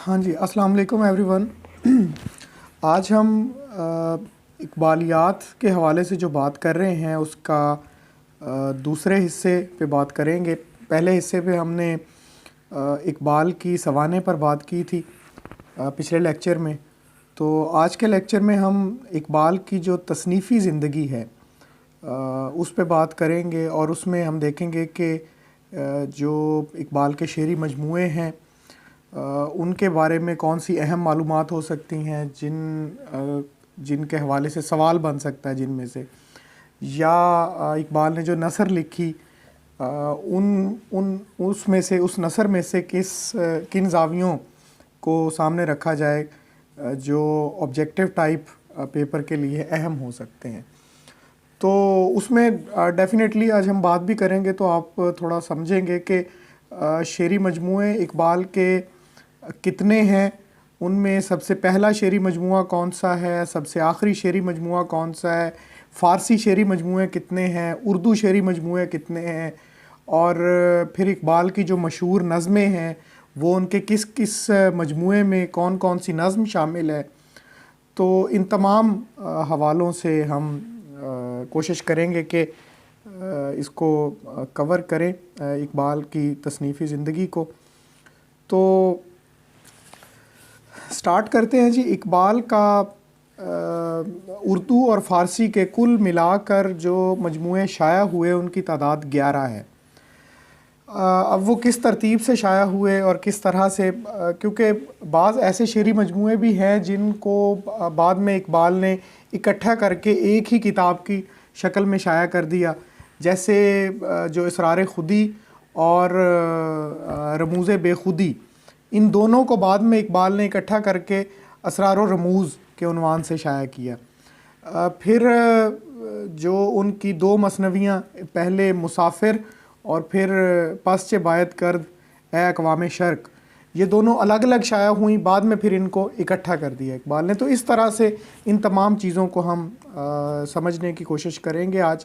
ہاں جی، السلام علیکم ایوری ون۔ آج ہم اقبالیات کے حوالے سے جو بات کر رہے ہیں اس کا دوسرے حصے پہ بات کریں گے۔ پہلے حصے پہ ہم نے اقبال کی سوانح پر بات کی تھی پچھلے لیکچر میں، تو آج کے لیکچر میں ہم اقبال کی جو تصنیفی زندگی ہے اس پہ بات کریں گے، اور اس میں ہم دیکھیں گے کہ جو اقبال کے شعری مجموعے ہیں ان کے بارے میں کون سی اہم معلومات ہو سکتی ہیں جن کے حوالے سے سوال بن سکتا ہے، جن میں سے یا اقبال نے جو نثر لکھی اس نثر میں سے کن زاویوں کو سامنے رکھا جائے جو آبجیکٹیو ٹائپ پیپر کے لیے اہم ہو سکتے ہیں۔ تو اس میں ڈیفینیٹلی آج ہم بات بھی کریں گے، تو آپ تھوڑا سمجھیں گے کہ شعری مجموعے اقبال کے کتنے ہیں، ان میں سب سے پہلا شعری مجموعہ کون سا ہے، سب سے آخری شعری مجموعہ کون سا ہے، فارسی شعری مجموعے کتنے ہیں، اردو شعری مجموعے کتنے ہیں، اور پھر اقبال کی جو مشہور نظمیں ہیں وہ ان کے کس کس مجموعے میں کون کون سی نظم شامل ہے۔ تو ان تمام حوالوں سے ہم کوشش کریں گے کہ اس کو کور کریں اقبال کی تصنیفی زندگی کو۔ تو سٹارٹ کرتے ہیں جی۔ اقبال کا اردو اور فارسی کے کل ملا کر جو مجموعے شائع ہوئے ان کی تعداد 11 ہے۔ اب وہ کس ترتیب سے شائع ہوئے اور کس طرح سے، کیونکہ بعض ایسے شعری مجموعے بھی ہیں جن کو بعد میں اقبال نے اکٹھا کر کے ایک ہی کتاب کی شکل میں شائع کر دیا، جیسے جو اسرار خودی اور رموز بے خودی، ان دونوں کو بعد میں اقبال نے اکٹھا کر کے اسرار و رموز کے عنوان سے شائع کیا۔ پھر جو ان کی 2 مثنویاں، پہلے مسافر اور پھر پس چہ باید کرد اے اقوام شرق، یہ دونوں الگ الگ شائع ہوئیں، بعد میں پھر ان کو اکٹھا کر دیا اقبال نے۔ تو اس طرح سے ان تمام چیزوں کو ہم سمجھنے کی کوشش کریں گے آج۔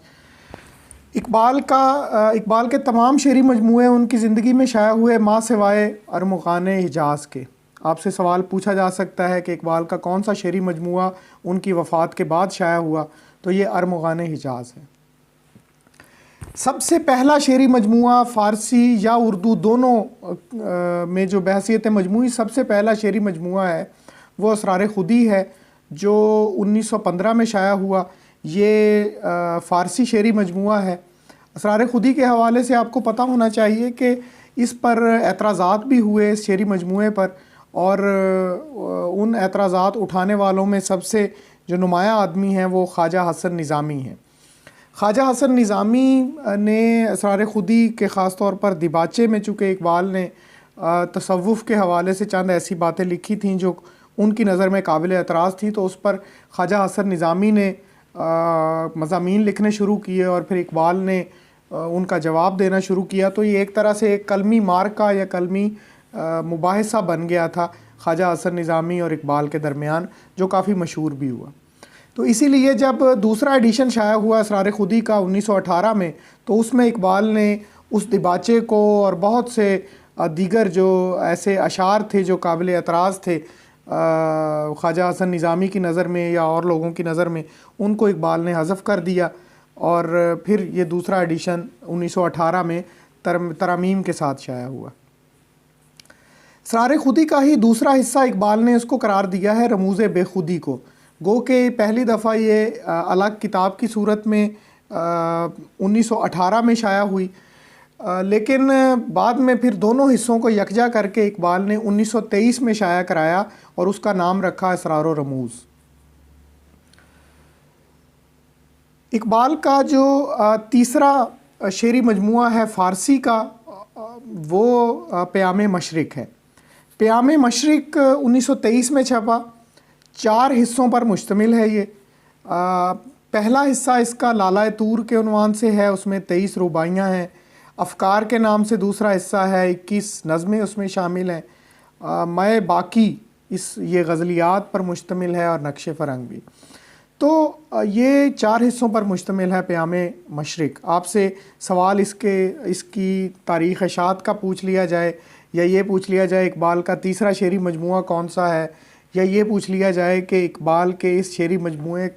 اقبال کے تمام شعری مجموعے ان کی زندگی میں شائع ہوئے ماں سوائے ارمغان حجاز کے۔ آپ سے سوال پوچھا جا سکتا ہے کہ اقبال کا کون سا شعری مجموعہ ان کی وفات کے بعد شائع ہوا، تو یہ ارمغان حجاز ہے۔ سب سے پہلا شعری مجموعہ فارسی یا اردو دونوں میں جو بحثیت مجموعی سب سے پہلا شعری مجموعہ ہے وہ اسرار خودی ہے، جو 1915 میں شائع ہوا۔ یہ فارسی شعری مجموعہ ہے۔ اسرار خودی کے حوالے سے آپ کو پتہ ہونا چاہیے کہ اس پر اعتراضات بھی ہوئے اس شعری مجموعے پر، اور ان اعتراضات اٹھانے والوں میں سب سے جو نمایاں آدمی ہیں وہ خواجہ حسن نظامی ہیں۔ خواجہ حسن نظامی نے اسرار خودی کے خاص طور پر دیباچے میں، چونکہ اقبال نے تصوف کے حوالے سے چند ایسی باتیں لکھی تھیں جو ان کی نظر میں قابل اعتراض تھی، تو اس پر خواجہ حسن نظامی نے مضامین لکھنے شروع کیے، اور پھر اقبال نے ان کا جواب دینا شروع کیا۔ تو یہ ایک طرح سے ایک کلمی مارکہ یا کلمی مباحثہ بن گیا تھا خواجہ حسن نظامی اور اقبال کے درمیان، جو کافی مشہور بھی ہوا۔ تو اسی لیے جب دوسرا ایڈیشن شائع ہوا اسرار خودی کا 1918 میں، تو اس میں اقبال نے اس دیباچے کو اور بہت سے دیگر جو ایسے اشعار تھے جو قابل اعتراض تھے خواجہ حسن نظامی کی نظر میں یا اور لوگوں کی نظر میں، ان کو اقبال نے حذف کر دیا، اور پھر یہ دوسرا ایڈیشن 1918 میں ترامیم کے ساتھ شائع ہوا۔ اسرار خودی کا ہی دوسرا حصہ اقبال نے اس کو قرار دیا ہے رموز بے خودی کو، گو کہ پہلی دفعہ یہ الگ کتاب کی صورت میں 1918 میں شائع ہوئی، لیکن بعد میں پھر دونوں حصوں کو یکجا کر کے اقبال نے 1923 میں شائع کرایا، اور اس کا نام رکھا اسرار و رموز۔ اقبال کا جو تیسرا شعری مجموعہ ہے فارسی کا، وہ پیام مشرق ہے۔ پیام مشرق 1923 میں چھپا، 4 حصوں پر مشتمل ہے یہ۔ پہلا حصہ اس کا لالۂ طور کے عنوان سے ہے، اس میں 23 رباعیاں ہیں۔ افکار کے نام سے دوسرا حصہ ہے، 21 نظمیں اس میں شامل ہیں۔ میں باقی یہ غزلیات پر مشتمل ہے، اور نقش فرنگ بھی۔ تو یہ 4 حصوں پر مشتمل ہے پیام مشرق۔ آپ سے سوال اس کی تاریخ اشاعت کا پوچھ لیا جائے یا یہ پوچھ لیا جائے اقبال کا تیسرا شعری مجموعہ کون سا ہے، یا یہ پوچھ لیا جائے کہ اقبال کے اس شعری مجموعے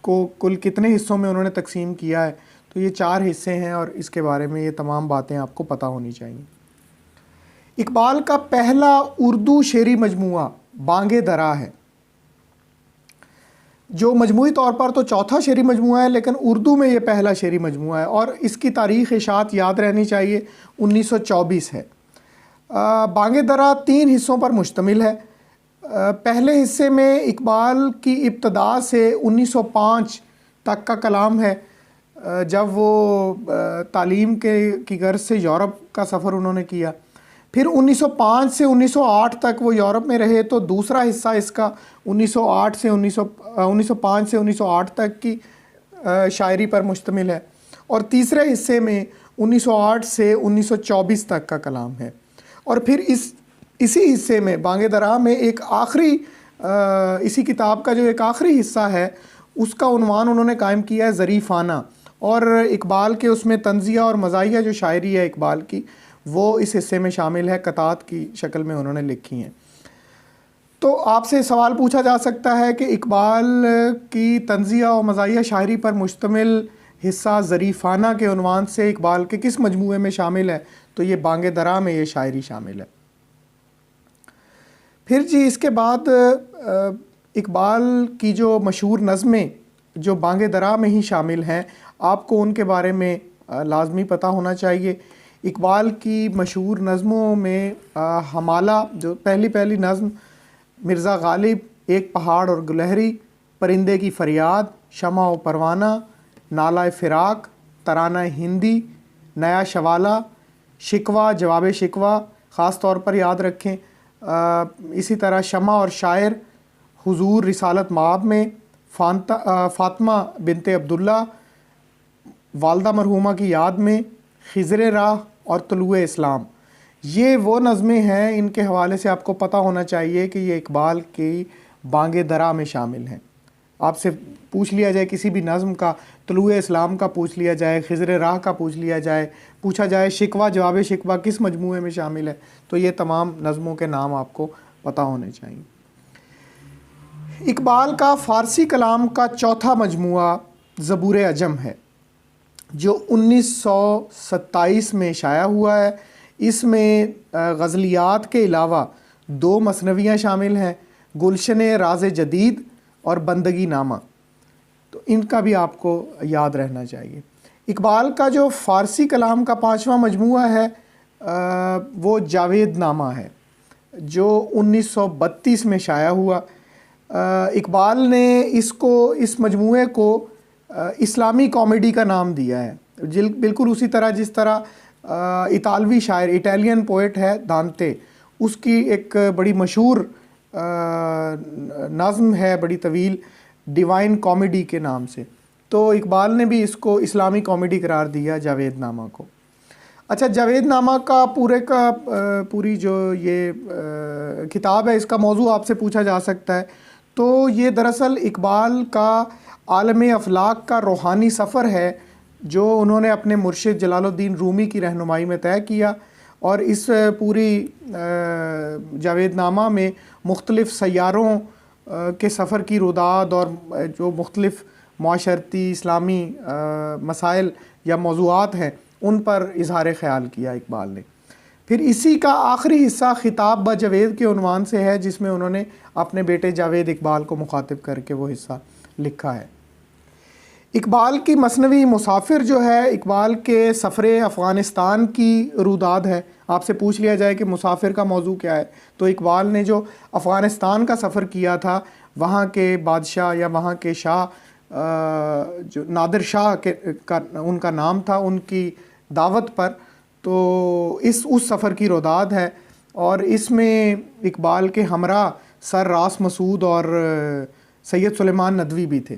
کو کل کتنے حصوں میں انہوں نے تقسیم کیا ہے، تو یہ 4 حصے ہیں اور اس کے بارے میں یہ تمام باتیں آپ کو پتہ ہونی چاہیے۔ اقبال کا پہلا اردو شعری مجموعہ بانگ درا ہے، جو مجموعی طور پر تو چوتھا شعری مجموعہ ہے، لیکن اردو میں یہ پہلا شعری مجموعہ ہے اور اس کی تاریخ اشاعت یاد رہنی چاہیے 1924 ہے۔ بانگ درا 3 حصوں پر مشتمل ہے۔ پہلے حصے میں اقبال کی ابتدا سے 1905 تک کا کلام ہے، جب وہ تعلیم کی غرض سے یورپ کا سفر انہوں نے کیا۔ پھر 1905 سے 1908 تک وہ یورپ میں رہے، تو دوسرا حصہ اس کا 1905 سے 1908 تک کی شاعری پر مشتمل ہے، اور تیسرے حصے میں 1908 سے 1924 تک کا کلام ہے۔ اور پھر اسی حصے میں بانگ درا میں ایک آخری اسی کتاب کا جو ایک آخری حصہ ہے، اس کا عنوان انہوں نے قائم کیا ہے ظریفانہ، اور اقبال کے اس میں طنزیہ اور مزاحیہ جو شاعری ہے اقبال کی، وہ اس حصے میں شامل ہے، قطعات کی شکل میں انہوں نے لکھی ہیں۔ تو آپ سے سوال پوچھا جا سکتا ہے کہ اقبال کی طنزیہ اور مزاحیہ شاعری پر مشتمل حصہ ظریفانہ کے عنوان سے اقبال کے کس مجموعے میں شامل ہے؟ تو یہ بانگ درا میں یہ شاعری شامل ہے۔ پھر جی اس کے بعد اقبال کی جو مشہور نظمیں جو بانگ درا میں ہی شامل ہیں، آپ کو ان کے بارے میں لازمی پتہ ہونا چاہیے۔ اقبال کی مشہور نظموں میں ہمالہ جو پہلی نظم، مرزا غالب، ایک پہاڑ اور گلہری، پرندے کی فریاد، شمع و پروانہ، نالہ فراق، ترانہ ہندی، نیا شوالہ، شکوہ جواب شکوہ خاص طور پر یاد رکھیں۔ اسی طرح شمع اور شاعر، حضور رسالت مآب میں، فاطمہ بنت عبداللہ، والدہ مرحومہ کی یاد میں، خضر راہ اور طلوع اسلام، یہ وہ نظمیں ہیں، ان کے حوالے سے آپ کو پتہ ہونا چاہیے کہ یہ اقبال کی بانگ درا میں شامل ہیں۔ آپ سے پوچھ لیا جائے کسی بھی نظم کا، طلوع اسلام کا پوچھ لیا جائے، خضر راہ کا پوچھا جائے شکوہ جواب شکوہ کس مجموعے میں شامل ہے، تو یہ تمام نظموں کے نام آپ کو پتہ ہونے چاہیے۔ اقبال کا فارسی کلام کا چوتھا مجموعہ زبور عجم ہے، جو 1927 میں شائع ہوا ہے۔ اس میں غزلیات کے علاوہ 2 مثنویاں شامل ہیں، گلشن راز جدید اور بندگی نامہ، تو ان کا بھی آپ کو یاد رہنا چاہیے۔ اقبال کا جو فارسی کلام کا 5واں مجموعہ ہے وہ جاوید نامہ ہے، جو 1932 میں شائع ہوا۔ اقبال نے اس مجموعے کو اسلامی کامیڈی کا نام دیا ہے، بالکل اسی طرح جس طرح اطالوی شاعر، اٹالین پوئٹ ہے دانتے، اس کی ایک بڑی مشہور نظم ہے بڑی طویل، ڈیوائن کامیڈی کے نام سے، تو اقبال نے بھی اس کو اسلامی کامیڈی قرار دیا جاوید نامہ کو۔ اچھا، جاوید نامہ کا پوری جو یہ کتاب ہے، اس کا موضوع آپ سے پوچھا جا سکتا ہے، تو یہ دراصل اقبال کا عالم افلاک کا روحانی سفر ہے، جو انہوں نے اپنے مرشد جلال الدین رومی کی رہنمائی میں طے کیا، اور اس پوری جاوید نامہ میں مختلف سیاروں کے سفر کی روداد اور جو مختلف معاشرتی اسلامی مسائل یا موضوعات ہیں ان پر اظہار خیال کیا اقبال نے۔ پھر اسی کا آخری حصہ خطاب با جاوید کے عنوان سے ہے، جس میں انہوں نے اپنے بیٹے جاوید اقبال کو مخاطب کر کے وہ حصہ لکھا ہے۔ اقبال کی مثنوی مسافر جو ہے، اقبال کے سفر افغانستان کی روداد ہے۔ آپ سے پوچھ لیا جائے کہ مسافر کا موضوع کیا ہے، تو اقبال نے جو افغانستان کا سفر کیا تھا، وہاں کے بادشاہ یا وہاں کے شاہ جو نادر شاہ ان کا نام تھا، ان کی دعوت پر، تو اس سفر کی روداد ہے، اور اس میں اقبال کے ہمراہ سر راس مسعود اور سید سلیمان ندوی بھی تھے،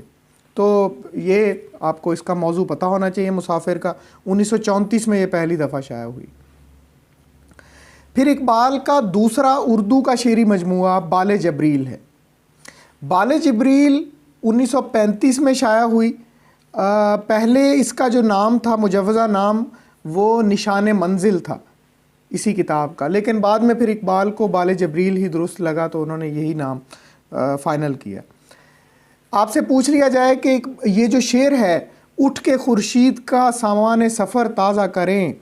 تو یہ آپ کو اس کا موضوع پتہ ہونا چاہیے مسافر کا۔ 1934 میں یہ پہلی دفعہ شائع ہوئی۔ پھر اقبال کا دوسرا اردو کا شعری مجموعہ بال جبریل ہے۔ بال جبریل 1935 میں شائع ہوئی۔ پہلے اس کا جو نام تھا، مجوزہ نام، وہ نشان منزل تھا، اسی کتاب کا، لیکن بعد میں پھر اقبال کو بال جبریل ہی درست لگا تو انہوں نے یہی نام فائنل کیا۔ آپ سے پوچھ لیا جائے کہ یہ جو شعر ہے، اٹھ کے خورشید کا سامان سفر تازہ کریں،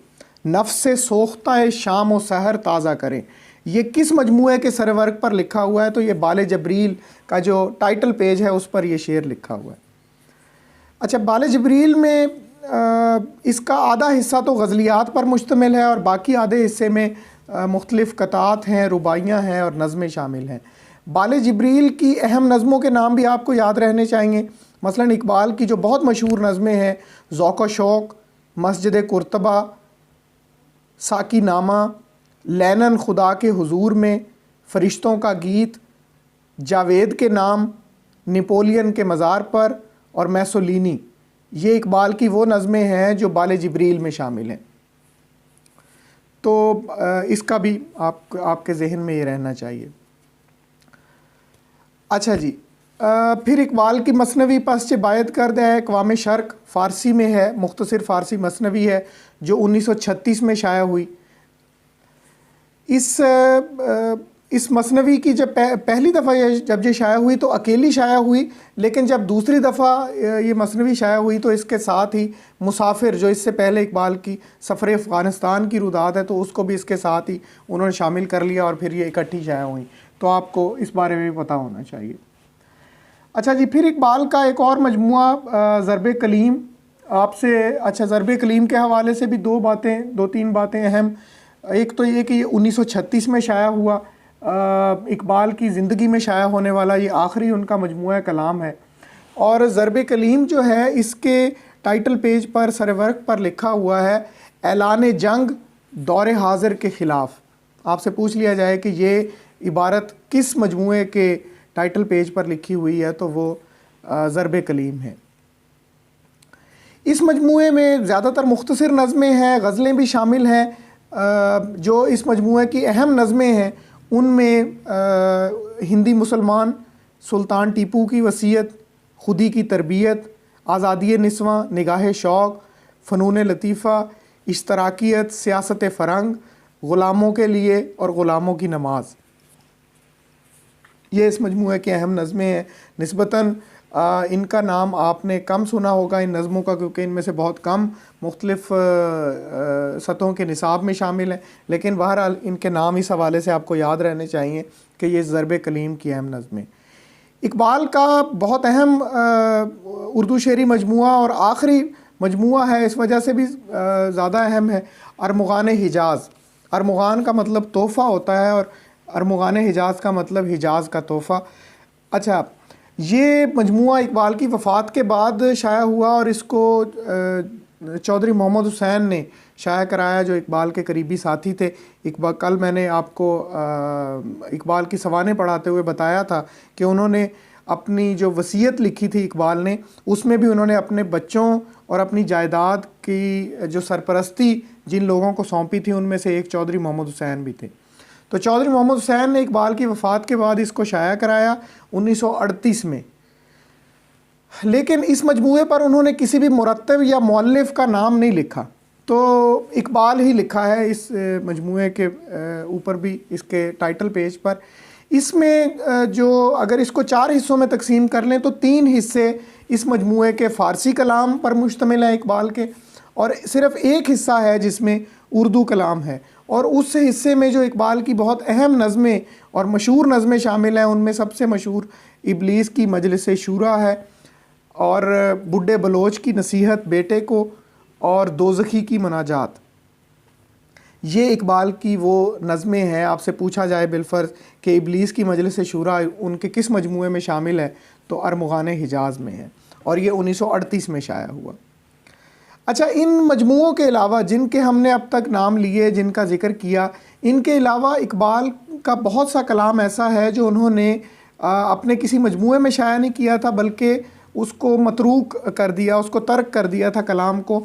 نفس سوختہ شام و سحر تازہ کریں، یہ کس مجموعے کے سرورق پر لکھا ہوا ہے؟ تو یہ بال جبریل کا جو ٹائٹل پیج ہے اس پر یہ شعر لکھا ہوا ہے۔ اچھا، بال جبریل میں اس کا آدھا حصہ تو غزلیات پر مشتمل ہے اور باقی آدھے حصے میں مختلف قطعات ہیں، رباعیاں ہیں اور نظمیں شامل ہیں۔ بال جبریل کی اہم نظموں کے نام بھی آپ کو یاد رہنے چاہیے۔ مثلاً اقبال کی جو بہت مشہور نظمیں ہیں، ذوق و شوق، مسجد قرطبہ، ساقی نامہ، لینن خدا کے حضور میں، فرشتوں کا گیت، جاوید کے نام، نپولین کے مزار پر اور میسولینی، یہ اقبال کی وہ نظمیں ہیں جو بال جبریل میں شامل ہیں۔ تو اس کا بھی آپ کے ذہن میں یہ رہنا چاہیے۔ اچھا جی، پھر اقبال کی مثنوی پسچ باید کرد ہے، اقوام شرق فارسی میں ہے، مختصر فارسی مثنوی ہے جو 1936 میں شائع ہوئی۔ اس مثنوی کی جب پہلی دفعہ جب یہ شائع ہوئی تو اکیلی شائع ہوئی، لیکن جب دوسری دفعہ یہ مثنوی شائع ہوئی تو اس کے ساتھ ہی مسافر، جو اس سے پہلے اقبال کی سفر افغانستان کی روداد ہے، تو اس کو بھی اس کے ساتھ ہی انہوں نے شامل کر لیا اور پھر یہ اکٹھی شائع ہوئیں، تو آپ کو اس بارے میں بھی پتہ ہونا چاہیے۔ اچھا جی، پھر اقبال کا ایک اور مجموعہ ضرب کلیم، آپ سے ضرب کلیم کے حوالے سے بھی دو تین باتیں اہم۔ ایک تو یہ کہ یہ 1936 میں شائع ہوا، اقبال کی زندگی میں شائع ہونے والا یہ آخری ان کا مجموعہ کلام ہے، اور ضرب کلیم جو ہے اس کے ٹائٹل پیج پر سرورق پر لکھا ہوا ہے اعلان جنگ دور حاضر کے خلاف۔ آپ سے پوچھ لیا جائے کہ یہ عبارت کس مجموعے کے ٹائٹل پیج پر لکھی ہوئی ہے تو وہ ضرب کلیم ہے۔ اس مجموعے میں زیادہ تر مختصر نظمیں ہیں، غزلیں بھی شامل ہیں۔ جو اس مجموعے کی اہم نظمیں ہیں ان میں ہندی مسلمان، سلطان ٹیپو کی وصیت، خودی کی تربیت، آزادی نسواں، نگاہ شوق، فنون لطیفہ، اشتراکیت، سیاست فرنگ، غلاموں کے لیے اور غلاموں کی نماز، یہ اس مجموعے کی اہم نظمیں ہیں۔ نسبتاً ان کا نام آپ نے کم سنا ہوگا ان نظموں کا، کیونکہ ان میں سے بہت کم مختلف سطحوں کے نصاب میں شامل ہیں، لیکن بہرحال ان کے نام اس حوالے سے آپ کو یاد رہنے چاہیے کہ یہ ضرب کلیم کی اہم نظمیں۔ اقبال کا بہت اہم اردو شعری مجموعہ اور آخری مجموعہ ہے، اس وجہ سے بھی زیادہ اہم ہے، ارمغان حجاز۔ ارمغان کا مطلب تحفہ ہوتا ہے اور ارمغان حجاز کا مطلب حجاز کا تحفہ۔ اچھا، یہ مجموعہ اقبال کی وفات کے بعد شائع ہوا اور اس کو چودھری محمد حسین نے شائع کرایا، جو اقبال کے قریبی ساتھی تھے۔ کل میں نے آپ کو اقبال کی سوانح پڑھاتے ہوئے بتایا تھا کہ انہوں نے اپنی جو وصیت لکھی تھی اقبال نے، اس میں بھی انہوں نے اپنے بچوں اور اپنی جائیداد کی جو سرپرستی جن لوگوں کو سونپی تھی ان میں سے ایک چودھری محمد حسین بھی تھے۔ تو چودھری محمد حسین نے اقبال کی وفات کے بعد اس کو شائع کرایا 1938 میں، لیکن اس مجموعے پر انہوں نے کسی بھی مرتب یا مؤلف کا نام نہیں لکھا، تو اقبال ہی لکھا ہے اس مجموعے کے اوپر بھی، اس کے ٹائٹل پیج پر۔ اس میں جو اگر اس کو 4 حصوں میں تقسیم کر لیں تو 3 حصے اس مجموعے کے فارسی کلام پر مشتمل ہیں اقبال کے، اور صرف ایک حصہ ہے جس میں اردو کلام ہے، اور اس حصے میں جو اقبال کی بہت اہم نظمیں اور مشہور نظمیں شامل ہیں ان میں سب سے مشہور ابلیس کی مجلس شورا ہے، اور بڈھے بلوچ کی نصیحت بیٹے کو، اور دوزخی کی مناجات۔ یہ اقبال کی وہ نظمیں ہیں۔ آپ سے پوچھا جائے بالفرض کہ ابلیس کی مجلس شورا ان کے کس مجموعے میں شامل ہے تو ارمغان حجاز میں ہے، اور یہ 1938 میں شائع ہوا۔ اچھا، ان مجموعوں کے علاوہ جن کے ہم نے اب تک نام لیے، جن کا ذکر کیا، ان کے علاوہ اقبال کا بہت سا کلام ایسا ہے جو انہوں نے اپنے کسی مجموعے میں شائع نہیں کیا تھا، بلکہ اس کو متروک کر دیا، اس کو ترک کر دیا تھا کلام کو۔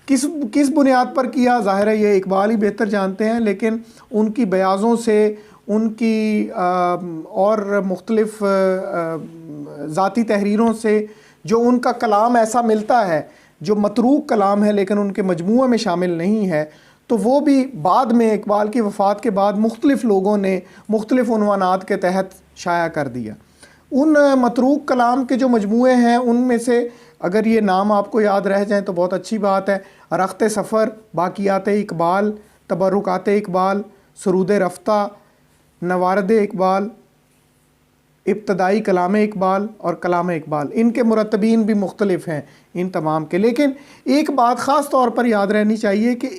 کس بنیاد پر کیا، ظاہر ہے یہ اقبال ہی بہتر جانتے ہیں، لیکن ان کی بیاضوں سے، ان کی اور مختلف ذاتی تحریروں سے جو ان کا کلام ایسا ملتا ہے جو متروک کلام ہے لیکن ان کے مجموعے میں شامل نہیں ہے، تو وہ بھی بعد میں اقبال کی وفات کے بعد مختلف لوگوں نے مختلف عنوانات کے تحت شائع کر دیا۔ ان متروک کلام کے جو مجموعے ہیں ان میں سے اگر یہ نام آپ کو یاد رہ جائیں تو بہت اچھی بات ہے: رخت سفر، باقیات اقبال، تبرکات اقبال، سرود رفتہ، نوارد اقبال، ابتدائی کلام اقبال اور کلام اقبال۔ ان کے مرتبین بھی مختلف ہیں ان تمام کے، لیکن ایک بات خاص طور پر یاد رہنی چاہیے کہ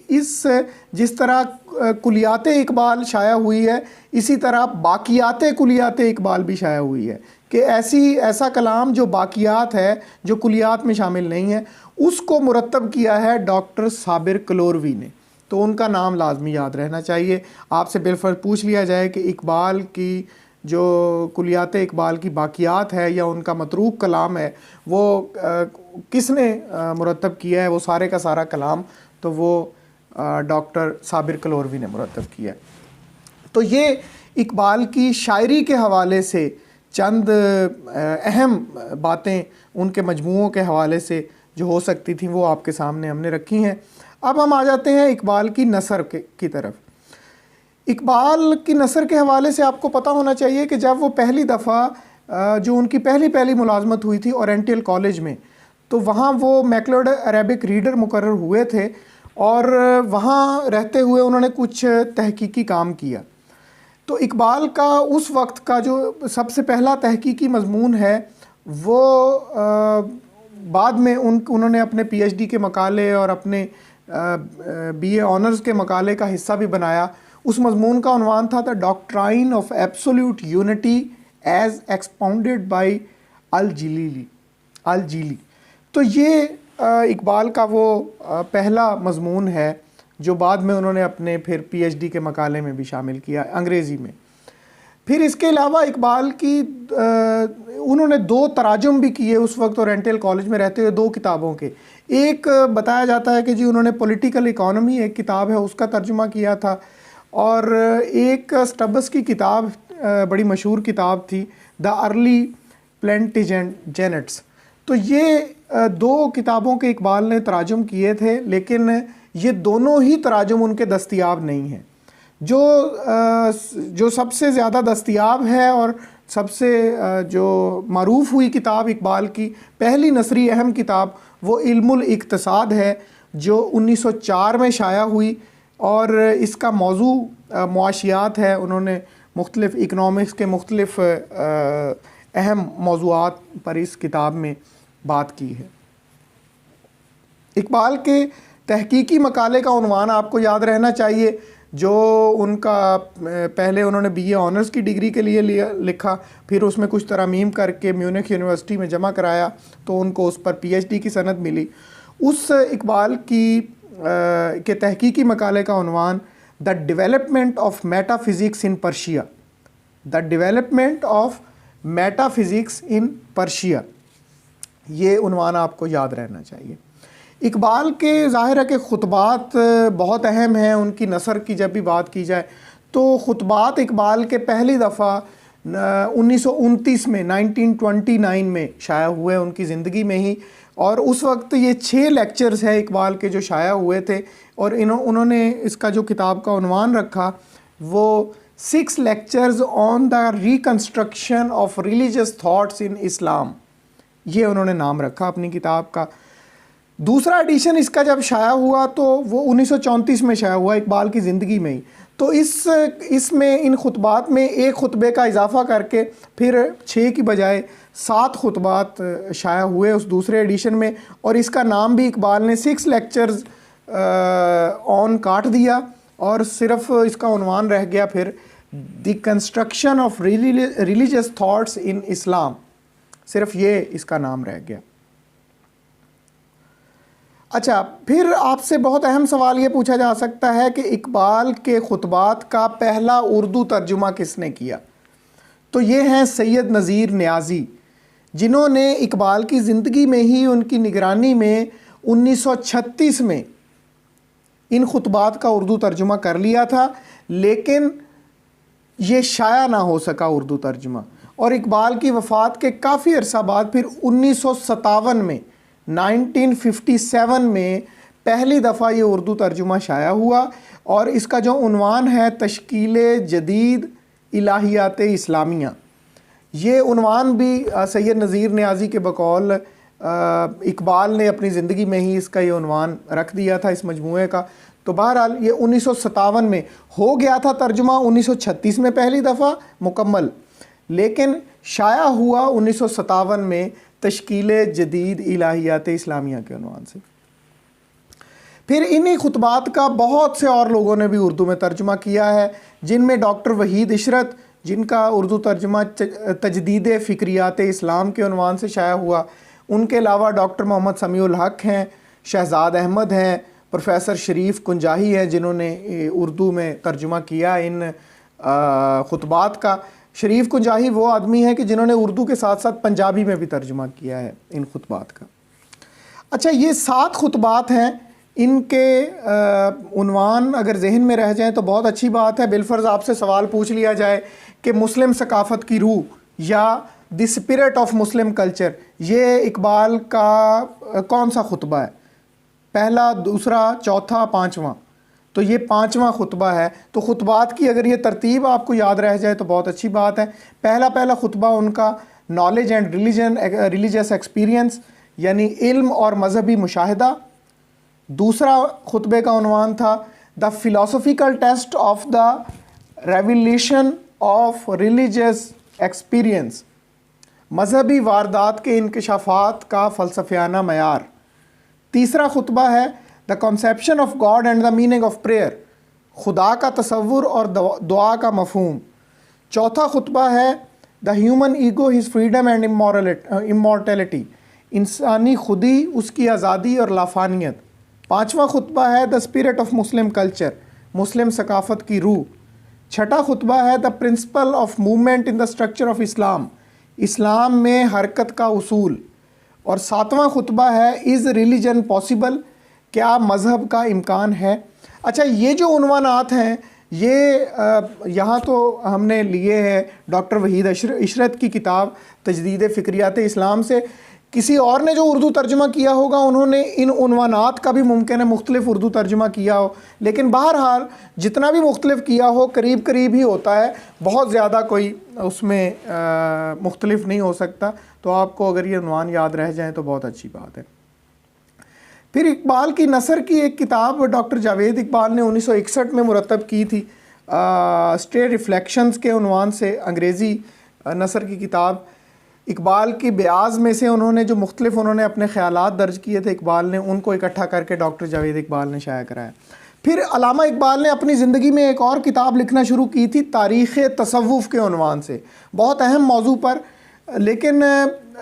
جس طرح کلیات اقبال شائع ہوئی ہے، اسی طرح باقیات کلیات اقبال بھی شائع ہوئی ہے، کہ ایسا کلام جو باقیات ہے، جو کلیات میں شامل نہیں ہے، اس کو مرتب کیا ہے ڈاکٹر صابر کلوروی نے۔ تو ان کا نام لازمی یاد رہنا چاہیے۔ آپ سے بالفرض پوچھ لیا جائے کہ اقبال کی جو کلیات اقبال کی باقیات ہے یا ان کا متروک کلام ہے وہ کس نے مرتب کیا ہے، وہ سارے کا سارا کلام تو وہ ڈاکٹر صابر کلوروی نے مرتب کیا ہے۔ تو یہ اقبال کی شاعری کے حوالے سے چند اہم باتیں ان کے مجموعوں کے حوالے سے جو ہو سکتی تھیں وہ آپ کے سامنے ہم نے رکھی ہیں۔ اب ہم آ جاتے ہیں اقبال کی نثر کی طرف۔ اقبال کی نثر کے حوالے سے آپ کو پتہ ہونا چاہیے کہ جب وہ پہلی دفعہ جو ان کی پہلی ملازمت ہوئی تھی اورینٹل کالج میں، تو وہاں وہ میکلوڈ عربک ریڈر مقرر ہوئے تھے، اور وہاں رہتے ہوئے انہوں نے کچھ تحقیقی کام کیا۔ تو اقبال کا اس وقت کا جو سب سے پہلا تحقیقی مضمون ہے وہ بعد میں انہوں نے اپنے پی ایچ ڈی کے مقالے اور اپنے بی اے آنرز کے مقالے کا حصہ بھی بنایا۔ اس مضمون کا عنوان تھا The Doctrine of Absolute Unity as Expounded by الجیلی۔ تو یہ اقبال کا وہ پہلا مضمون ہے جو بعد میں انہوں نے اپنے پھر پی ایچ ڈی کے مقالے میں بھی شامل کیا انگریزی میں۔ پھر اس کے علاوہ اقبال کی انہوں نے 2 تراجم بھی کیے اس وقت اورینٹل کالج میں رہتے ہوئے 2 کتابوں کے۔ ایک بتایا جاتا ہے کہ جی انہوں نے پولیٹیکل اکانومی ایک کتاب ہے اس کا ترجمہ کیا تھا، اور ایک سٹبس کی کتاب بڑی مشہور کتاب تھی دا ارلی پلینٹیجنٹس۔ تو یہ 2 کتابوں کے اقبال نے تراجم کیے تھے، لیکن یہ دونوں ہی تراجم ان کے دستیاب نہیں ہیں۔ جو سب سے زیادہ دستیاب ہے اور سب سے جو معروف ہوئی کتاب اقبال کی پہلی نثری اہم کتاب وہ علم الاقتصاد ہے، جو 1904 میں شائع ہوئی، اور اس کا موضوع معاشیات ہے۔ انہوں نے مختلف اکنامکس کے مختلف اہم موضوعات پر اس کتاب میں بات کی ہے۔ اقبال کے تحقیقی مقالے کا عنوان آپ کو یاد رہنا چاہیے، جو ان کا پہلے انہوں نے بی اے آنرز کی ڈگری کے لیے لکھا، پھر اس میں کچھ ترامیم کر کے میونخ یونیورسٹی میں جمع کرایا تو ان کو اس پر پی ایچ ڈی کی سند ملی۔ اس اقبال کے تحقیقی مقالے کا عنوان the development of meta physics in Persia, the development of meta physics in Persia, یہ عنوان آپ کو یاد رہنا چاہیے۔ اقبال کے ظاہر ہے کہ خطبات بہت اہم ہیں ان کی نثر کی جب بھی بات کی جائے تو خطبات اقبال کے پہلی دفعہ 1929 میں 1929 میں شائع ہوئے ان کی زندگی میں ہی، اور اس وقت یہ 6 لیکچرز ہیں اقبال کے جو شائع ہوئے تھے، اور انہوں نے اس کا جو کتاب کا عنوان رکھا وہ 6 lectures on the reconstruction of religious thoughts in Islam, یہ انہوں نے نام رکھا اپنی کتاب کا۔ دوسرا ایڈیشن اس کا جب شائع ہوا تو وہ 1934 میں شائع ہوا اقبال کی زندگی میں ہی، تو اس میں ان خطبات میں ایک خطبے کا اضافہ کر کے پھر 6 کی بجائے 7 خطبات شائع ہوئے اس دوسرے ایڈیشن میں، اور اس کا نام بھی اقبال نے 6 لیکچرز آن کاٹ دیا، اور صرف اس کا عنوان رہ گیا پھر the construction of religious thoughts in Islam, صرف یہ اس کا نام رہ گیا۔ اچھا، پھر آپ سے بہت اہم سوال یہ پوچھا جا سکتا ہے کہ اقبال کے خطبات کا پہلا اردو ترجمہ کس نے کیا؟ تو یہ ہیں سید نذیر نیازی، جنہوں نے اقبال کی زندگی میں ہی ان کی نگرانی میں 1936 میں ان خطبات کا اردو ترجمہ کر لیا تھا، لیکن یہ شائع نہ ہو سکا اردو ترجمہ، اور اقبال کی وفات کے کافی عرصہ بعد پھر 1957 میں 1957 میں پہلی دفعہ یہ اردو ترجمہ شائع ہوا، اور اس کا جو عنوان ہے تشکیل جدید الہیات اسلامیہ، یہ عنوان بھی سید نذیر نیازی کے بقول اقبال نے اپنی زندگی میں ہی اس کا یہ عنوان رکھ دیا تھا اس مجموعے کا۔ تو بہرحال یہ 1957 میں ہو گیا تھا ترجمہ، 1936 میں پہلی دفعہ مکمل، لیکن شائع ہوا 1957 میں تشکیل جدید الہیات اسلامیہ کے عنوان سے۔ پھر انہی خطبات کا بہت سے اور لوگوں نے بھی اردو میں ترجمہ کیا ہے، جن میں ڈاکٹر وحید عشرت، جن کا اردو ترجمہ تجدید فکریات اسلام کے عنوان سے شائع ہوا، ان کے علاوہ ڈاکٹر محمد سمیع الحق ہیں، شہزاد احمد ہیں، پروفیسر شریف کنجاہی ہیں، جنہوں نے اردو میں ترجمہ کیا ان خطبات کا۔ شریف کنجاہی وہ آدمی ہیں کہ جنہوں نے اردو کے ساتھ ساتھ پنجابی میں بھی ترجمہ کیا ہے ان خطبات کا۔ اچھا، یہ 7 خطبات ہیں، ان کے عنوان اگر ذہن میں رہ جائیں تو بہت اچھی بات ہے۔ بالفرض آپ سے سوال پوچھ لیا جائے کہ مسلم ثقافت کی روح یا the spirit of Muslim culture, یہ اقبال کا کون سا خطبہ ہے؟ پہلا، دوسرا، چوتھا، پانچواں؟ تو یہ 5واں خطبہ ہے۔ تو خطبات کی اگر یہ ترتیب آپ کو یاد رہ جائے تو بہت اچھی بات ہے۔ پہلا خطبہ ان کا نالج اینڈ ریلیجس ایکسپیرینس، یعنی علم اور مذہبی مشاہدہ۔ دوسرا خطبے کا عنوان تھا the philosophical test of the revelation of religious experience, مذہبی واردات کے انکشافات کا فلسفیانہ معیار۔ تیسرا خطبہ ہے the conception of God and the meaning of prayer, خدا کا تصور اور دعا کا مفہوم۔ چوتھا خطبہ ہے the human ego, his freedom and امورٹیلٹی، انسانی خودی، اس کی آزادی اور لافانیت۔ پانچواں خطبہ ہے the spirit of Muslim culture, مسلم ثقافت کی روح۔ چھٹا خطبہ ہے the principle of movement in the structure of Islam, اسلام میں حرکت کا اصول۔ اور ساتواں خطبہ ہے از ریلیجن پاسبل، کیا مذہب کا امکان ہے؟ اچھا، یہ جو عنوانات ہیں یہ یہاں تو ہم نے لیے ہیں ڈاکٹر وحید عشرت کی کتاب تجدید فکریات اسلام سے۔ کسی اور نے جو اردو ترجمہ کیا ہوگا انہوں نے ان عنوانات کا بھی ممکن ہے مختلف اردو ترجمہ کیا ہو، لیکن بہرحال جتنا بھی مختلف کیا ہو قریب قریب ہی ہوتا ہے، بہت زیادہ کوئی اس میں مختلف نہیں ہو سکتا۔ تو آپ کو اگر یہ عنوان یاد رہ جائیں تو بہت اچھی بات ہے۔ پھر اقبال کی نثر کی ایک کتاب ڈاکٹر جاوید اقبال نے 1961 میں مرتب کی تھی، اسٹے ریفلیکشنز کے عنوان سے، انگریزی نثر کی کتاب۔ اقبال کی بیاض میں سے انہوں نے جو مختلف انہوں نے اپنے خیالات درج کیے تھے اقبال نے، ان کو اکٹھا کر کے ڈاکٹر جاوید اقبال نے شائع کرایا۔ پھر علامہ اقبال نے اپنی زندگی میں ایک اور کتاب لکھنا شروع کی تھی تاریخ تصوف کے عنوان سے، بہت اہم موضوع پر، لیکن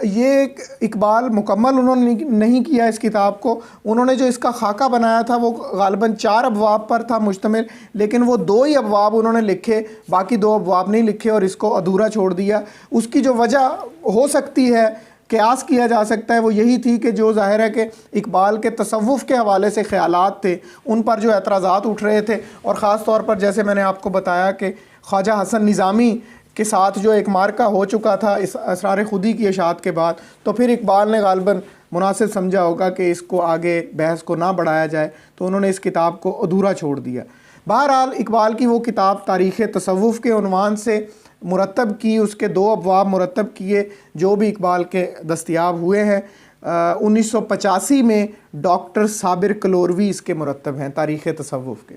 یہ اقبال مکمل انہوں نے نہیں کیا اس کتاب کو۔ انہوں نے جو اس کا خاکہ بنایا تھا وہ غالباً 4 ابواب پر تھا مشتمل، لیکن وہ 2 ہی ابواب انہوں نے لکھے، باقی 2 ابواب نہیں لکھے اور اس کو ادھورا چھوڑ دیا۔ اس کی جو وجہ ہو سکتی ہے، قیاس کیا جا سکتا ہے، وہ یہی تھی کہ جو ظاہر ہے کہ اقبال کے تصوف کے حوالے سے خیالات تھے، ان پر جو اعتراضات اٹھ رہے تھے، اور خاص طور پر جیسے میں نے آپ کو بتایا کہ خواجہ حسن نظامی کے ساتھ جو ایک مارکہ ہو چکا تھا اس اسرار خودی کی اشاعت کے بعد، تو پھر اقبال نے غالباً مناسب سمجھا ہوگا کہ اس کو آگے بحث کو نہ بڑھایا جائے، تو انہوں نے اس کتاب کو ادھورا چھوڑ دیا۔ بہرحال اقبال کی وہ کتاب تاریخ تصوف کے عنوان سے مرتب کی، اس کے 2 ابواب مرتب کیے جو بھی اقبال کے دستیاب ہوئے ہیں۔ 1985 میں ڈاکٹر صابر کلوروی اس کے مرتب ہیں تاریخ تصوف کے۔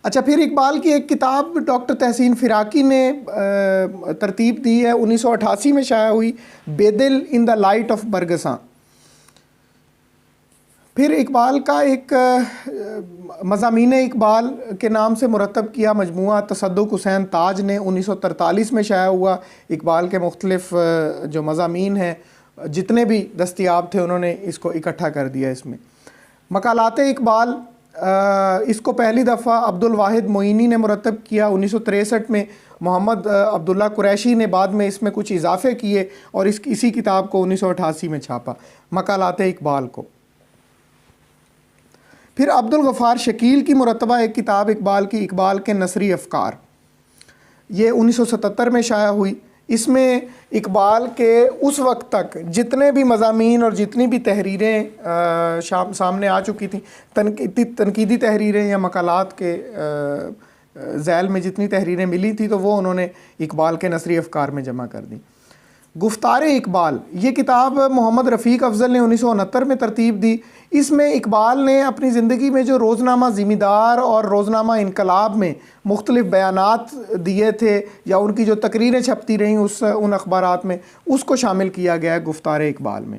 اچھا، پھر اقبال کی ایک کتاب ڈاکٹر تحسین فراقی نے ترتیب دی ہے، 1988 میں شائع ہوئی، بے دل ان دا لائٹ آف برگساں۔ پھر اقبال کا ایک مضامین اقبال کے نام سے مرتب کیا مجموعہ تصدق حسین تاج نے 1943 میں شائع ہوا۔ اقبال کے مختلف جو مضامین ہیں جتنے بھی دستیاب تھے انہوں نے اس کو اکٹھا کر دیا اس میں۔ مقالات اقبال، اس کو پہلی دفعہ عبد الواحد معینی نے مرتب کیا 1963 میں، محمد عبداللہ قریشی نے بعد میں اس میں کچھ اضافے کیے اور اسی کتاب کو 1988 میں چھاپا، مقالات اقبال کو۔ پھر عبد الغفار شکیل کی مرتبہ ایک کتاب اقبال کی، اقبال کے نثری افکار، یہ 1977 میں شائع ہوئی۔ اس میں اقبال کے اس وقت تک جتنے بھی مضامین اور جتنی بھی تحریریں سامنے آ چکی تھیں، تنقیدی تحریریں یا مقالات کے ذیل میں جتنی تحریریں ملی تھیں، تو وہ انہوں نے اقبال کے نثری افکار میں جمع کر دیں۔ گفتار اقبال، یہ کتاب محمد رفیق افضل نے 1969 میں ترتیب دی۔ اس میں اقبال نے اپنی زندگی میں جو روزنامہ زمیندار اور روزنامہ انقلاب میں مختلف بیانات دیے تھے یا ان کی جو تقریریں چھپتی رہیں ان اخبارات میں، اس کو شامل کیا گیا ہے گفتار اقبال میں۔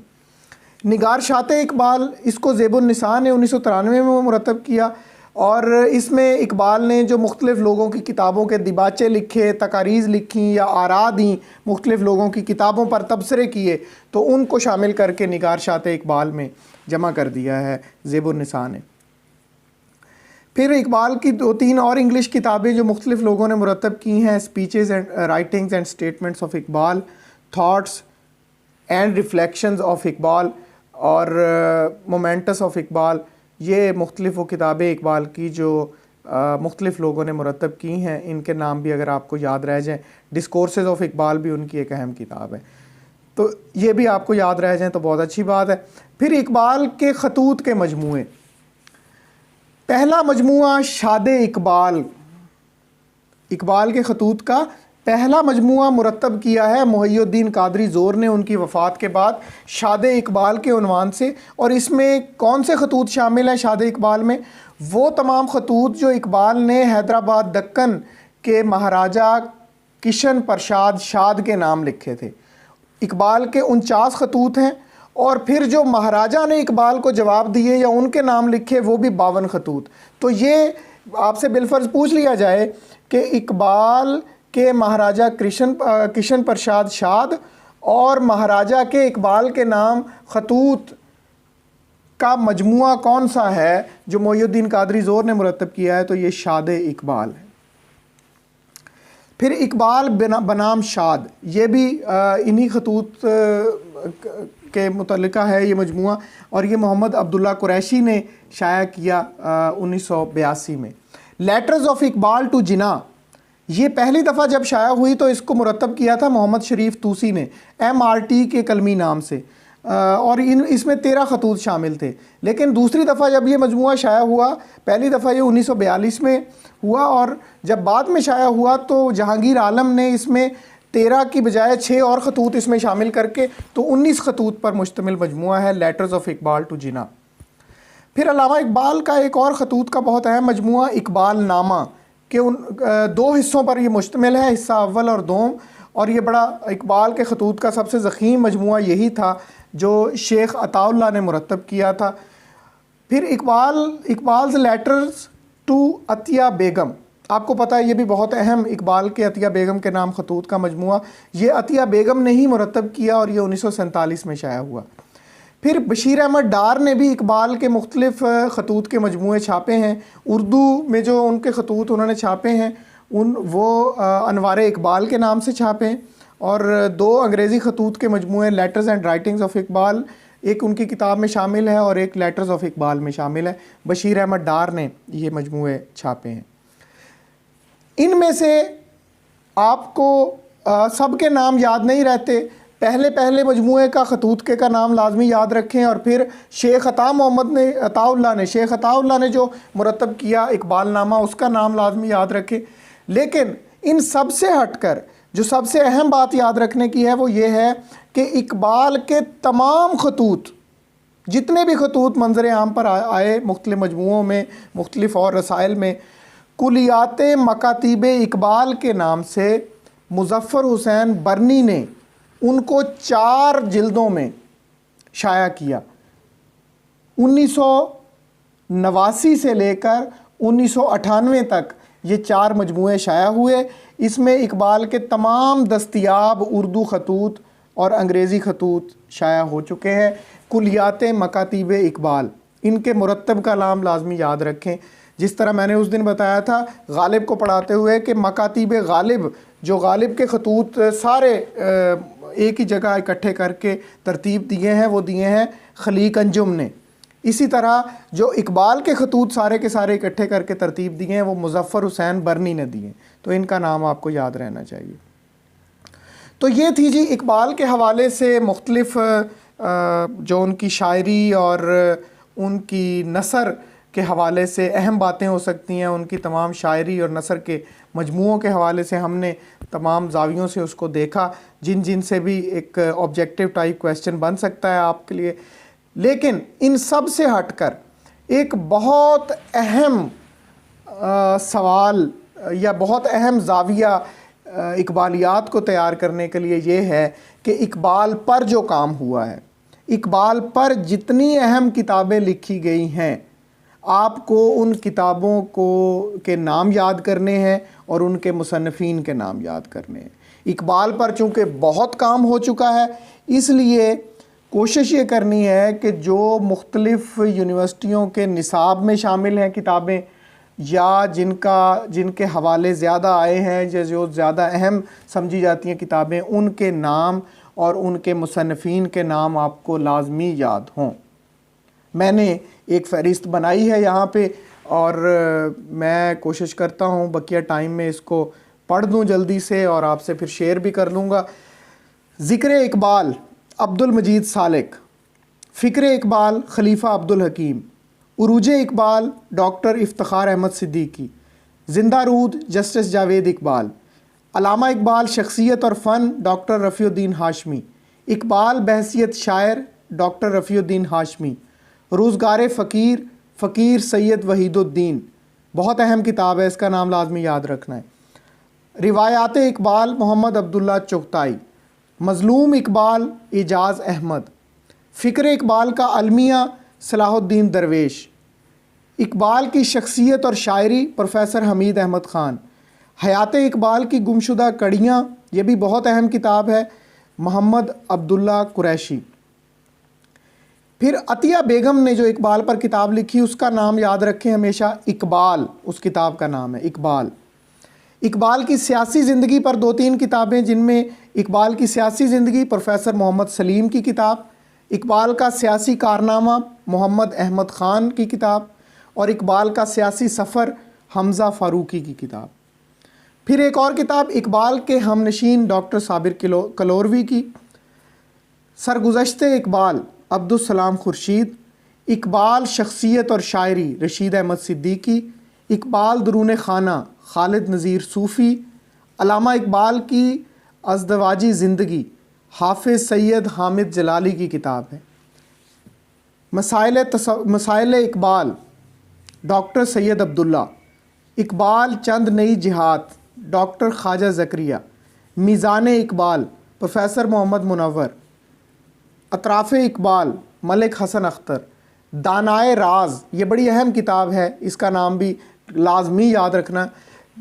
نگارشات اقبال، اس کو زیب النساء نے 1993 میں مرتب کیا، اور اس میں اقبال نے جو مختلف لوگوں کی کتابوں کے دیباچے لکھے، تقاریض لکھیں یا آراء دیں، مختلف لوگوں کی کتابوں پر تبصرے کیے، تو ان کو شامل کر کے نگارشات اقبال میں جمع کر دیا ہے زیب النساء نے۔ پھر اقبال کی 2-3 اور انگلش کتابیں جو مختلف لوگوں نے مرتب کی ہیں، speeches and writings and statements of Iqbal, thoughts and reflections of Iqbal اور مومنٹس آف اقبال، یہ مختلف وہ کتابیں اقبال کی جو مختلف لوگوں نے مرتب کی ہیں۔ ان کے نام بھی اگر آپ کو یاد رہ جائیں، ڈسکورسز آف اقبال بھی ان کی ایک اہم کتاب ہے، تو یہ بھی آپ کو یاد رہ جائیں تو بہت اچھی بات ہے۔ پھر اقبال کے خطوط کے مجموعے، پہلا مجموعہ شاد اقبال، اقبال کے خطوط کا پہلا مجموعہ مرتب کیا ہے محی الدین قادری زور نے ان کی وفات کے بعد شاد اقبال کے عنوان سے۔ اور اس میں کون سے خطوط شامل ہیں شاد اقبال میں؟ وہ تمام خطوط جو اقبال نے حیدرآباد دکن کے مہاراجہ کشن پرشاد شاد کے نام لکھے تھے۔ اقبال کے 49 خطوط ہیں، اور پھر جو مہاراجہ نے اقبال کو جواب دیے یا ان کے نام لکھے وہ بھی 52 خطوط۔ تو یہ آپ سے بالفرض پوچھ لیا جائے کہ اقبال کے مہاراجہ کشن پرشاد شاد اور مہاراجہ کے اقبال کے نام خطوط کا مجموعہ کون سا ہے جو محی الدین قادری زور نے مرتب کیا ہے، تو یہ شاد اقبال ہے۔ پھر اقبال بنام شاد، یہ بھی انہی خطوط کے متعلقہ ہے یہ مجموعہ، اور یہ محمد عبداللہ قریشی نے شائع کیا 1982 میں۔ لیٹرز آف اقبال ٹو جناح، یہ پہلی دفعہ جب شائع ہوئی تو اس کو مرتب کیا تھا محمد شریف توسی نے MRT کے کلمی نام سے، اور اس میں 13 خطوط شامل تھے۔ لیکن دوسری دفعہ جب یہ مجموعہ شائع ہوا، پہلی دفعہ یہ 1942 میں ہوا، اور جب بعد میں شائع ہوا تو جہانگیر عالم نے اس میں 13 کی بجائے 6 اور خطوط اس میں شامل کر کے تو 19 خطوط پر مشتمل مجموعہ ہے لیٹرز آف اقبال ٹو جناح۔ پھر علامہ اقبال کا ایک اور خطوط کا بہت اہم مجموعہ اقبال نامہ کہ 2 حصوں پر یہ مشتمل ہے، حصہ اول اور دوم، اور یہ بڑا اقبال کے خطوط کا سب سے ضخیم مجموعہ یہی تھا جو شیخ عطا اللہ نے مرتب کیا تھا۔ پھر اقبالز لیٹرز ٹو عطیہ بیگم، آپ کو پتہ ہے یہ بھی بہت اہم اقبال کے عطیہ بیگم کے نام خطوط کا مجموعہ، یہ عطیہ بیگم نے ہی مرتب کیا اور یہ 1947 میں شائع ہوا۔ پھر بشیر احمد ڈار نے بھی اقبال کے مختلف خطوط کے مجموعے چھاپے ہیں، اردو میں جو ان کے خطوط انہوں نے چھاپے ہیں وہ انوار اقبال کے نام سے چھاپے ہیں، اور 2 انگریزی خطوط کے مجموعے letters and writings of Iqbal, ایک ان کی کتاب میں شامل ہے اور ایک لیٹرز آف اقبال میں شامل ہے، بشیر احمد ڈار نے یہ مجموعے چھاپے ہیں۔ ان میں سے آپ کو سب کے نام یاد نہیں رہتے، پہلے مجموعے کا خطوط کے کا نام لازمی یاد رکھیں، اور پھر شیخ عطا اللہ نے جو مرتب کیا اقبال نامہ اس کا نام لازمی یاد رکھیں۔ لیکن ان سب سے ہٹ کر جو سب سے اہم بات یاد رکھنے کی ہے وہ یہ ہے کہ اقبال کے تمام خطوط، جتنے بھی خطوط منظر عام پر آئے مختلف مجموعوں میں، مختلف اور رسائل میں، کلیات مکاتیب اقبال کے نام سے مظفر حسین برنی نے ان کو 4 جلدوں میں شائع کیا۔ 1989 سے لے کر 1998 تک یہ 4 مجموعے شائع ہوئے۔ اس میں اقبال کے تمام دستیاب اردو خطوط اور انگریزی خطوط شائع ہو چکے ہیں۔ کلیات مکاتیب اقبال، ان کے مرتب کا نام لازمی یاد رکھیں، جس طرح میں نے اس دن بتایا تھا غالب کو پڑھاتے ہوئے کہ مکاتیب غالب، جو غالب کے خطوط سارے ایک ہی جگہ اکٹھے کر کے ترتیب دیے ہیں، وہ دیے ہیں خلیق انجم نے۔ اسی طرح جو اقبال کے خطوط سارے کے سارے اکٹھے کر کے ترتیب دیے ہیں وہ مظفر حسین برنی نے دیے، تو ان کا نام آپ کو یاد رہنا چاہیے۔ تو یہ تھی جی اقبال کے حوالے سے مختلف جو ان کی شاعری اور ان کی نثر کے حوالے سے اہم باتیں ہو سکتی ہیں. ان کی تمام شاعری اور نثر کے مجموعوں کے حوالے سے ہم نے تمام زاویوں سے اس کو دیکھا، جن سے بھی ایک آبجیکٹیو ٹائپ کویسچن بن سکتا ہے آپ کے لیے. لیکن ان سب سے ہٹ کر ایک بہت اہم سوال یا بہت اہم زاویہ اقبالیات کو تیار کرنے کے لیے یہ ہے کہ اقبال پر جو کام ہوا ہے، اقبال پر جتنی اہم کتابیں لکھی گئی ہیں، آپ کو ان کتابوں کے نام یاد کرنے ہیں اور ان کے مصنفین کے نام یاد کرنے ہیں. اقبال پر چونکہ بہت کام ہو چکا ہے، اس لیے کوشش یہ کرنی ہے کہ جو مختلف یونیورسٹیوں کے نصاب میں شامل ہیں کتابیں، یا جن کے حوالے زیادہ آئے ہیں، جو زیادہ اہم سمجھی جاتی ہیں کتابیں، ان کے نام اور ان کے مصنفین کے نام آپ کو لازمی یاد ہوں. میں نے ایک فہرست بنائی ہے یہاں پہ، اور میں کوشش کرتا ہوں بقیہ ٹائم میں اس کو پڑھ دوں جلدی سے اور آپ سے پھر شیئر بھی کر لوں گا. ذکر اقبال عبد المجید سالک. فکر اقبال خلیفہ عبد الحکیم. عروج اقبال ڈاکٹر افتخار احمد صدیقی. زندہ رود جسٹس جاوید اقبال. علامہ اقبال شخصیت اور فن ڈاکٹر رفیع الدین ہاشمی. اقبال بحیثیت شاعر ڈاکٹر رفیع الدین ہاشمی. روزگار فقیر سید وحید الدین. بہت اہم کتاب ہے، اس کا نام لازمی یاد رکھنا ہے. روایات اقبال محمد عبداللہ چغتائی. مظلوم اقبال اعجاز احمد. فکر اقبال کا المیہ صلاح الدین درویش. اقبال کی شخصیت اور شاعری پروفیسر حمید احمد خان. حیات اقبال کی گمشدہ کڑیاں، یہ بھی بہت اہم کتاب ہے، محمد عبداللہ قریشی. پھر عطیہ بیگم نے جو اقبال پر کتاب لکھی، اس کا نام یاد رکھیں ہمیشہ، اقبال اس کتاب کا نام ہے، اقبال. اقبال کی سیاسی زندگی پر 2-3 کتابیں، جن میں اقبال کی سیاسی زندگی پروفیسر محمد سلیم کی کتاب، اقبال کا سیاسی کارنامہ محمد احمد خان کی کتاب، اور اقبال کا سیاسی سفر حمزہ فاروقی کی کتاب. پھر ایک اور کتاب اقبال کے ہم نشین ڈاکٹر صابر کلوروی کی. سرگزشت اقبال عبدالسلام خورشید. اقبال شخصیت اور شاعری رشید احمد صدیقی. اقبال درون خانہ خالد نذیر صوفی. علامہ اقبال کی ازدواجی زندگی حافظ سید حامد جلالی کی کتاب ہے. مسائل اقبال ڈاکٹر سید عبداللہ. اقبال چند نئی جہات ڈاکٹر خواجہ زکریا. میزان اقبال پروفیسر محمد منور. اطراف اقبال ملک حسن اختر. دانائے راز، یہ بڑی اہم کتاب ہے، اس کا نام بھی لازمی یاد رکھنا،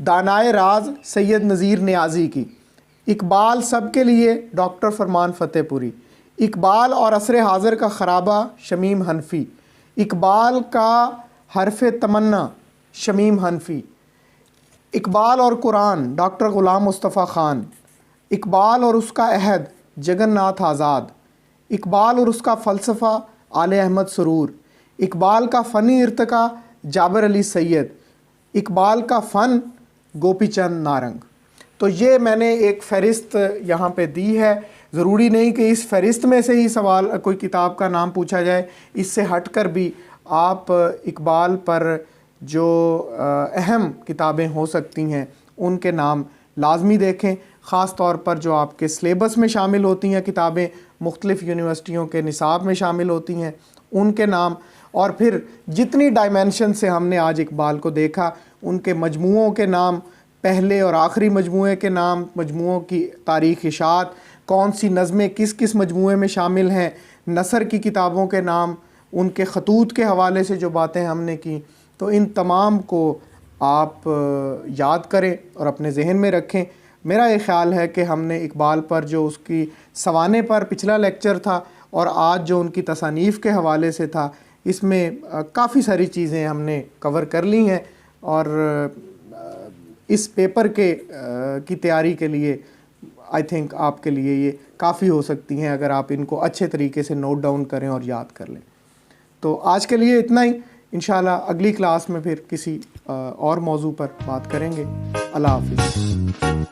دانائے راز سید نذیر نیازی کی. اقبال سب کے لیے ڈاکٹر فرمان فتح پوری. اقبال اور عصر حاضر کا خرابہ شمیم حنفی. اقبال کا حرف تمنا شمیم حنفی. اقبال اور قرآن ڈاکٹر غلام مصطفیٰ خان. اقبال اور اس کا عہد جگن ناتھ آزاد. اقبال اور اس کا فلسفہ آل احمد سرور. اقبال کا فنی ارتقاء جابر علی سید. اقبال کا فن گوپی چند نارنگ. تو یہ میں نے ایک فہرست یہاں پہ دی ہے. ضروری نہیں کہ اس فہرست میں سے ہی سوال کوئی کتاب کا نام پوچھا جائے، اس سے ہٹ کر بھی آپ اقبال پر جو اہم کتابیں ہو سکتی ہیں ان کے نام لازمی دیکھیں، خاص طور پر جو آپ کے سلیبس میں شامل ہوتی ہیں کتابیں، مختلف یونیورسٹیوں کے نصاب میں شامل ہوتی ہیں ان کے نام. اور پھر جتنی ڈائمینشن سے ہم نے آج اقبال کو دیکھا، ان کے مجموعوں کے نام، پہلے اور آخری مجموعے کے نام، مجموعوں کی تاریخ اشاعت، کون سی نظمیں کس کس مجموعے میں شامل ہیں، نثر کی کتابوں کے نام، ان کے خطوط کے حوالے سے جو باتیں ہم نے کی، تو ان تمام کو آپ یاد کریں اور اپنے ذہن میں رکھیں. میرا یہ خیال ہے کہ ہم نے اقبال پر جو اس کی سوانح پر پچھلا لیکچر تھا اور آج جو ان کی تصانیف کے حوالے سے تھا، اس میں کافی ساری چیزیں ہم نے کور کر لی ہیں، اور اس پیپر کی تیاری کے لیے آئی تھنک آپ کے لیے یہ کافی ہو سکتی ہیں اگر آپ ان کو اچھے طریقے سے نوٹ ڈاؤن کریں اور یاد کر لیں. تو آج کے لیے اتنا ہی. انشاءاللہ اگلی کلاس میں پھر کسی اور موضوع پر بات کریں گے. اللہ حافظ.